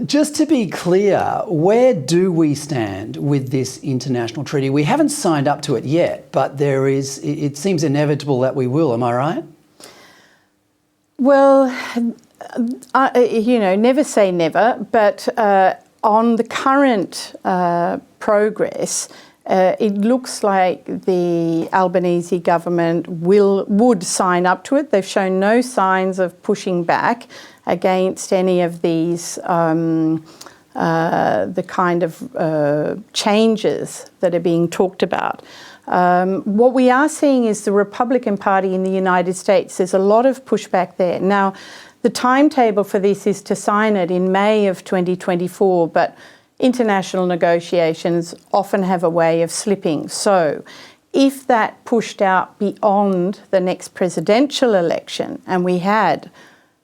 Just to be clear, where do we stand with this international treaty? We haven't signed up to it yet, but it seems inevitable that we will. Am I right? Well, never say never, but on the current progress, it looks like the Albanese government would sign up to it. They've shown no signs of pushing back against any of these the kind of changes that are being talked about. What we are seeing is the Republican Party in the United States. There's a lot of pushback there. Now, the timetable for this is to sign it in May of 2024, but international negotiations often have a way of slipping. So if that pushed out beyond the next presidential election, and we had,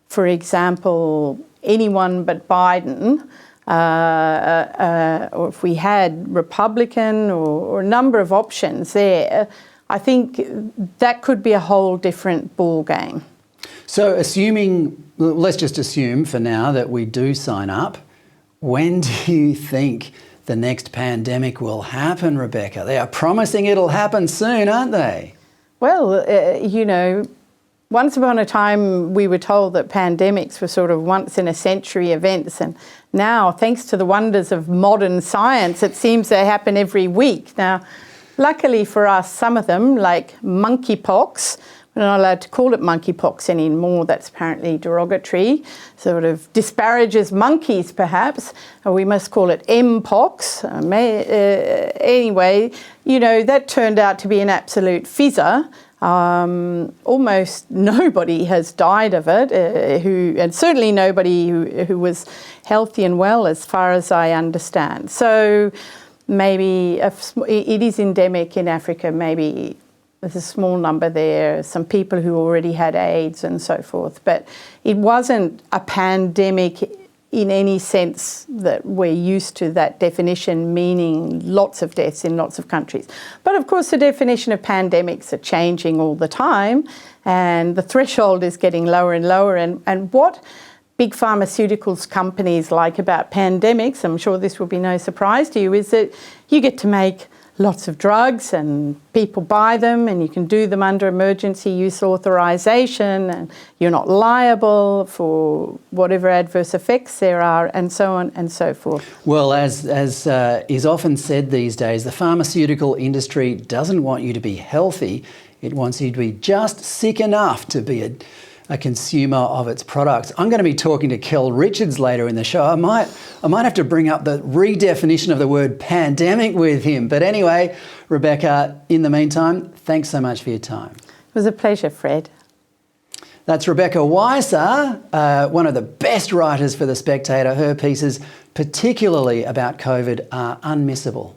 for example, anyone but Biden, or if we had Republican or a number of options there, I think that could be a whole different ball game. So let's just assume for now that we do sign up. When do you think the next pandemic will happen, Rebecca? They are promising it'll happen soon, aren't they? Well, once upon a time we were told that pandemics were sort of once in a century events, and now, thanks to the wonders of modern science, it seems they happen every week. Now, luckily for us, some of them, like monkeypox, we're not allowed to call it monkeypox anymore. That's apparently derogatory, sort of disparages monkeys perhaps. Or we must call it M-pox. Anyway, that turned out to be an absolute fizzer. Almost nobody has died of it, and certainly nobody who was healthy and well, as far as I understand. So maybe it is endemic in Africa. Maybe there's a small number there, some people who already had AIDS and so forth. But it wasn't a pandemic in any sense that we're used to that definition, meaning lots of deaths in lots of countries. But of course, the definition of pandemics are changing all the time, and the threshold is getting lower and lower. And what big pharmaceuticals companies like about pandemics, I'm sure this will be no surprise to you, is that you get to make lots of drugs and people buy them, and you can do them under emergency use authorization, and you're not liable for whatever adverse effects there are, and so on and so forth. Well, as is often said these days, the pharmaceutical industry doesn't want you to be healthy. It wants you to be just sick enough to be a consumer of its products. I'm going to be talking to Kel Richards later in the show. I might have to bring up the redefinition of the word pandemic with him. But anyway, Rebecca, in the meantime, thanks so much for your time. It was a pleasure, Fred. That's Rebecca Weisser, one of the best writers for The Spectator. Her pieces, particularly about COVID, are unmissable.